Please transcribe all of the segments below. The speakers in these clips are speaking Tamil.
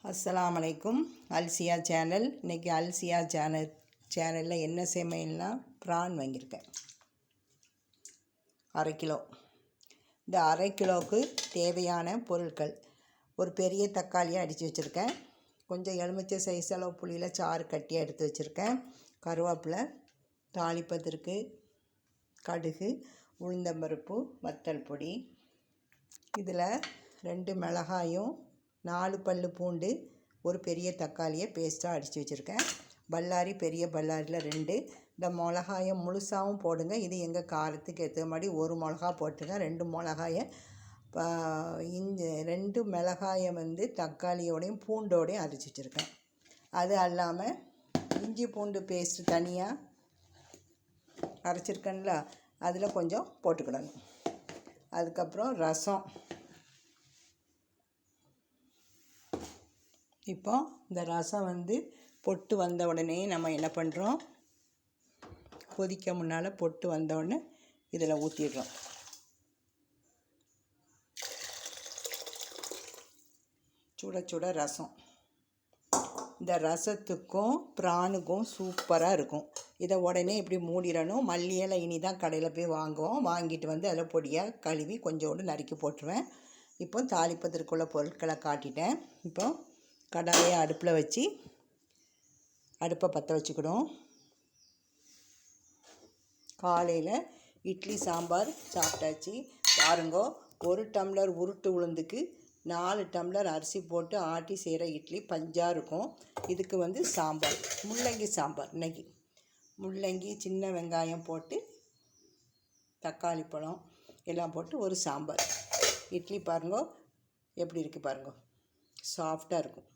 அஸ்ஸலாமு அலைக்கும். அல்சியா சேனல். இன்றைக்கி அல்சியா சேனலில் என்ன சமையல்னா ப்ரான் வாங்கியிருக்கேன். 1/2 கிலோ. இந்த 1/2 கிலோவுக்கு தேவையான பொருட்கள்: ஒரு பெரிய தக்காளியை அடித்து வச்சுருக்கேன், கொஞ்சம் எலுமிச்சை சைஸ் அளவு புளியில் சாறு கட்டியாக எடுத்து வச்சுருக்கேன், கருவேப்பிலை, தாளிப்பதற்கு கடுகு, உளுந்தம்பருப்பு, வத்தல் பொடி, இதில் 2 மிளகாயும் 4 பல் பூண்டு, ஒரு பெரிய தக்காளியை பேஸ்ட்டாக அடித்து வச்சுருக்கேன், பல்லாரி, பெரிய பல்லாரியில் 2. இந்த மிளகாயை முழுசாகவும் போடுங்க, இது எங்கள் காரத்துக்கு ஏற்ற மாதிரி 1 மிளகா போட்டுங்க. 2 மிளகாயை 2 மிளகாயை தக்காளியோடையும் பூண்டோடையும் அரைச்சி வச்சுருக்கேன். அது அல்லாமல் இஞ்சி பூண்டு பேஸ்ட்டு தனியாக அரைச்சிருக்கேன்ல, அதில் கொஞ்சம் போட்டுக்கிடணும். அதுக்கப்புறம் ரசம். இப்போ இந்த ரசம் பொட்டு வந்த உடனே நம்ம என்ன பண்ணுறோம், கொதிக்க முன்னால் பொட்டு வந்த உடனே இதில் ஊற்றிடுறோம். சுட சுட ரசம். இந்த ரசத்துக்கும் ப்ரானுக்கும் சூப்பராக இருக்கும். இதை உடனே இப்படி மூடிடணும். மல்லி இலை இனி தான் கடையில் போய் வாங்குவோம். வாங்கிட்டு அதில் பொடியாக கழுவி கொஞ்சோண்டு நறுக்கி போட்டுருவேன். இப்போ தாளிப்பதற்குள்ள பொருட்களை காட்டிட்டேன். இப்போ கடாயை அடுப்பில் வச்சு அடுப்பை பற்ற வச்சுக்கிடும். காலையில் இட்லி சாம்பார் சாப்பிட்டாச்சு. பாருங்கோ, 1 டம்ளர் உருட்டு உளுந்துக்கு 4 டம்ளர் அரிசி போட்டு ஆட்டி செய்கிற இட்லி பஞ்சாக இருக்கும். இதுக்கு சாம்பார், முள்ளங்கி சாம்பார். இன்றைக்கி முள்ளங்கி, சின்ன வெங்காயம் போட்டு தக்காளி பழம் எல்லாம் போட்டு ஒரு சாம்பார். இட்லி பாருங்கோ எப்படி இருக்குது பாருங்கோ, சாஃப்டாக இருக்கும்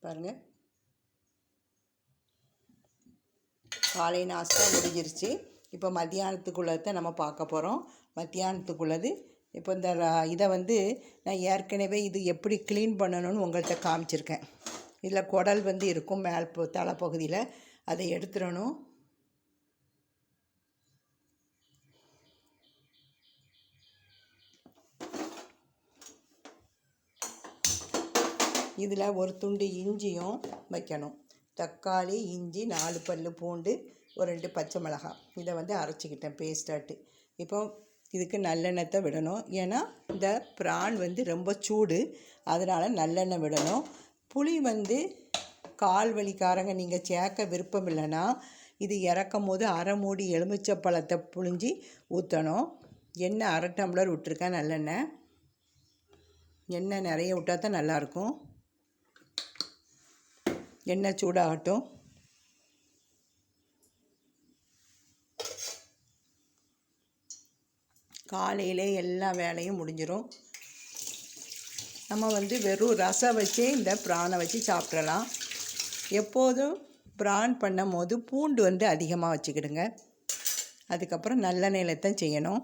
பாருங்கள். காலை நாஸ்தா முடிஞ்சிருச்சு. இப்போ மத்தியானத்துக்குள்ளதை நம்ம பார்க்க போகிறோம். மத்தியானத்துக்குள்ளது இப்போ இந்த இதை நான் ஏற்கனவே இது எப்படி க்ளீன் பண்ணணும்னு உங்கள்கிட்ட காமிச்சிருக்கேன். இதில் குடல் இருக்கும் மேல் தலைப்பகுதியில், அதை எடுத்துடணும். இதில் ஒரு துண்டு இஞ்சியும் வைக்கணும். தக்காளி, இஞ்சி, 4 பல் பூண்டு, ஒரு 2 பச்சை மிளகாய், இதை அரைச்சிக்கிட்டேன் பேஸ்டாட்டு. இப்போ இதுக்கு நல்லெண்ணெய் விடணும். ஏன்னா இந்த ப்ரான் ரொம்ப சூடு, அதனால் நல்லெண்ணெய் விடணும். புளி கால் வலிக்காரங்க நீங்கள் சேர்க்க விருப்பம் இல்லைன்னா இது இறக்கும் போது 1/2 மூடி எலுமிச்சை பழத்தை புழிஞ்சி ஊற்றணும். எண்ணெய் 1/2 டம்ளர் விட்டுருக்கேன். நல்லெண்ணெய், எண்ணெய் நிறைய விட்டால் தான் நல்லாயிருக்கும். எண்ணெய் சூடாகட்டும். காலையிலே எல்லா வேலையும் முடிஞ்சிடும். நம்ம வெறும் ரசம் வச்சே இந்த ப்ரானை வச்சு சாப்பிட்றலாம். எப்போதும் ப்ரான் பண்ணும் போது பூண்டு அதிகமாக வச்சுக்கிடுங்க. அதுக்கப்புறம் நல்லெண்ணெயில் தான் செய்யணும்.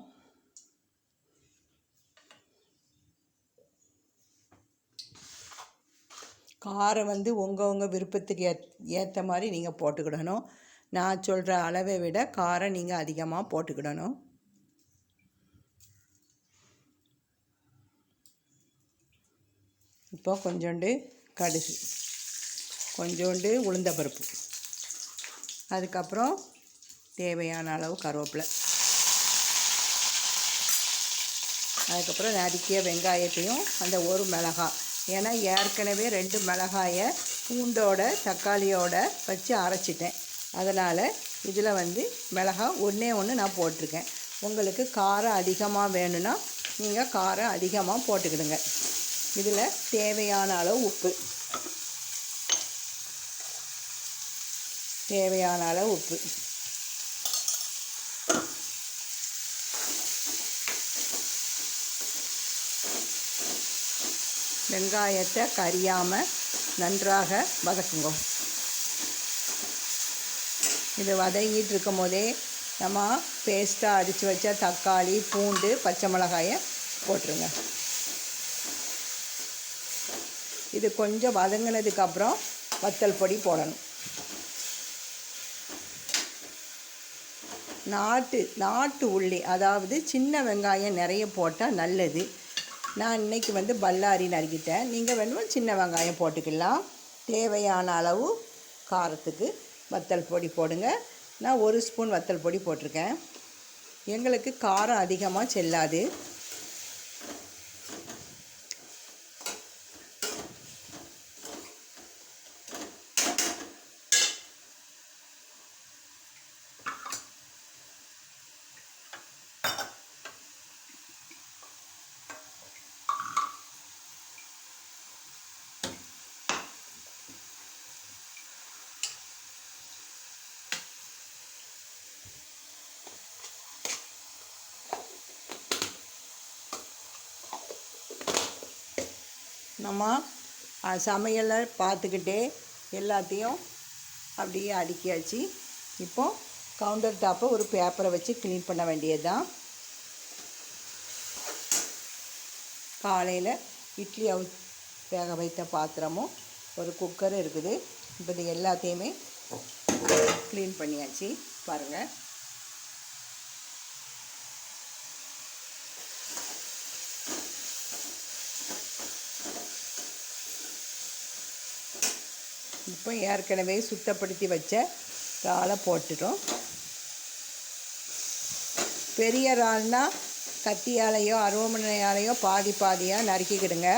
காரம் உங்கள் விருப்பத்துக்கு ஏற்ற மாதிரி நீங்கள் போட்டுக்கிடணும். நான் சொல்கிற அளவை விட காரம் நீங்கள் அதிகமாக போட்டுக்கிடணும். இப்போ கொஞ்சோண்டு கடுகு, கொஞ்சோண்டு உளுந்தம்பருப்பு, அதுக்கப்புறம் தேவையான அளவு கருவேப்பிலை, அதுக்கப்புறம் நறுக்கிய வெங்காயத்தையும் அந்த ஒரு மிளகாய். ஏன்னா ஏற்கனவே 2 மிளகாயை பூண்டோட தக்காளியோட வச்சு அரைச்சிட்டேன். அதனால் இதில் மிளகாய் ஒன்று நான் போட்டிருக்கேன். உங்களுக்கு காரம் அதிகமாக வேணும்னா நீங்கள் காரம் அதிகமாக போட்டுக்கிடுங்க. இதில் தேவையான அளவு உப்பு, தேவையான அளவு உப்பு. வெங்காயத்தை கரியாமல் நன்றாக வதக்குங்க. இது வதங்கிட்டு இருக்கும் போதே நம்ம பேஸ்ட்டாக அடித்து வச்ச தக்காளி, பூண்டு, பச்சை மிளகாயை போட்டுருங்க. இது கொஞ்சம் வதங்கினதுக்கப்புறம் வத்தல் பொடி போடணும். நாட்டு உள்ளி, அதாவது சின்ன வெங்காயம் நிறைய போட்டால் நல்லது. நான் இன்றைக்கி வந்து பல்லாரி நறுக்கிட்டேன். நீங்கள் வேணுமா சின்ன வெங்காயம் போட்டுக்கலாம். தேவையான அளவு காரத்துக்கு வத்தல் பொடி போடுங்க. நான் 1 ஸ்பூன் வத்தல் பொடி போட்டிருக்கேன். எங்களுக்கு காரம் அதிகமாக செல்லாது. நம்ம சமையலை பார்த்துக்கிட்டே எல்லாத்தையும் அப்படியே அடுக்கியாச்சு. இப்போது கவுண்டர் டாப்பை ஒரு பேப்பரை வச்சு க்ளீன் பண்ண வேண்டியது தான். காலையில் இட்லி வேக வைத்த பாத்திரமும் ஒரு குக்கரும் இருக்குது. இப்போ இது எல்லாத்தையுமே க்ளீன் பண்ணியாச்சு பாருங்கள். இப்போ ஏற்கனவே சுத்தப்படுத்தி வச்ச இறாலை போட்டுட்டோம். பெரிய இறால்னா கத்தியாலையோ அருவமனையாலையோ பாதி பாதியாக நறுக்கிக்கிடுங்க.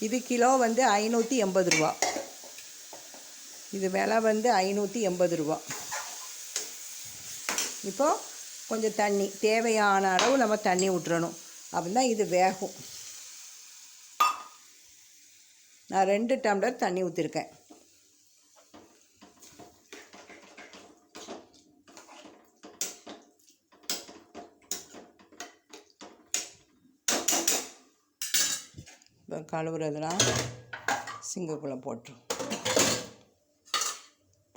இது கிலோ வந்து 580 ரூபா. இது விலை வந்து 580 ரூபா. இப்போது கொஞ்சம் தண்ணி தேவையான அளவு நம்ம தண்ணி விட்டுறணும். அப்படின்னா இது வேகும். நான் 2 டம்ளர் தண்ணி ஊற்றிருக்கேன். இப்போ கழுவுறதுலாம் சிங்கக்குள்ளே போட்டுரும்.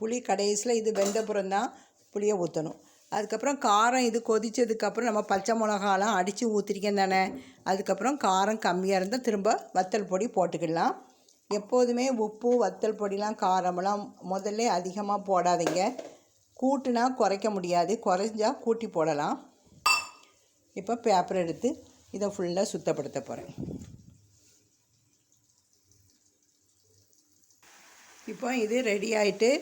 புளி கடைசியில் இது வெந்தப்புறம் தான் புளியை ஊற்றணும். அதுக்கப்புறம் காரம் இது கொதித்ததுக்கப்புறம் நம்ம பச்சை மிளகாலாம் அடித்து ஊற்றிருக்கேன் தானே. அதுக்கப்புறம் காரம் கம்மியாக இருந்தால் திரும்ப வத்தல் பொடி போட்டுக்கலாம். எப்போதுமே உப்பு வத்தல் பொடிலாம் காரமெல்லாம் முதல்ல அதிகமாக போடாதீங்க. கூட்டுனா குறைக்க முடியாது, குறைஞ்சா கூட்டி போடலாம். இப்போ பேப்பர் எடுத்து இதை ஃபுல்லாக சுத்தப்படுத்த போகிறேன். இப்போ இது ரெடி ஆகிட்டு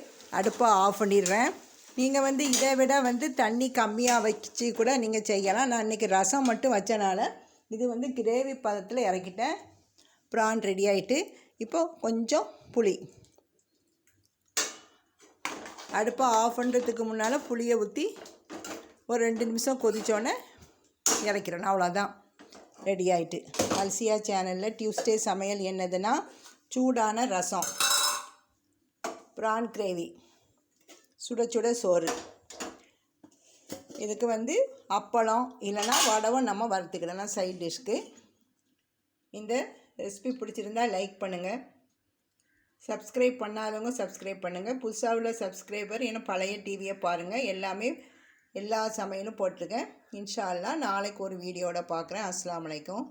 அடுப்பை ஆஃப் பண்ணிடுறேன். நீங்கள் வந்து இதை விட வந்து தண்ணி கம்மியாக வச்சு கூட நீங்கள் செய்யலாம். நான் இன்றைக்கி ரசம் மட்டும் வச்சனால இது வந்து கிரேவி பதத்தில் இறக்கிட்டேன். ப்ரான் ரெடி ஆகிட்டு இப்போது கொஞ்சம் புளி அடுப்பை ஆஃப் பண்ணுறதுக்கு முன்னால் புளியை ஊற்றி ஒரு 2 நிமிஷம் கொதித்தோன்னே இறக்கிறேன். அவ்வளோதான், ரெடி ஆகிட்டு. அல்சியா சேனலில் டியூஸ்டே சமையல் என்னதுன்னா சூடான ரசம், ப்ரான் கிரேவி, சுட சுட சோறு. இதுக்கு வந்து அப்பளம் இல்லைன்னா வடவும் நம்ம வறுத்துக்கிடலாம் சைட் டிஷ்க்கு. இந்த ரெசிபி பிடிச்சிருந்தால் லைக் பண்ணுங்கள். சப்ஸ்கிரைப் பண்ணாதவங்க சப்ஸ்கிரைப் பண்ணுங்கள். புதுசாக உள்ள சப்ஸ்கிரைபர் ஏன்னா பழைய டிவியை பாருங்கள். எல்லா சமையலும் போட்டிருக்கேன். இன்ஷா அல்லாஹ் நாளைக்கு ஒரு வீடியோட பார்க்குறேன். அஸ்ஸலாமு அலைக்கும்.